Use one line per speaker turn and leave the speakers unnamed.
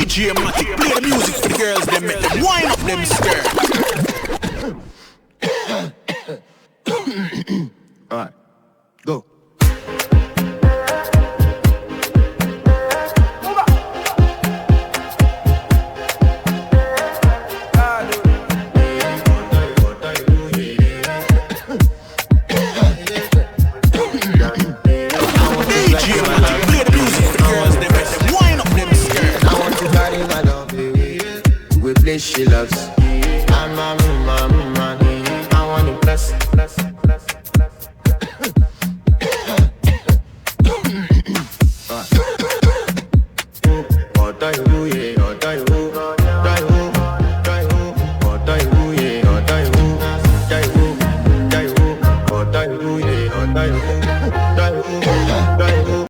J Matic, play the music for the girls, them make them wind up them skirt. Alright.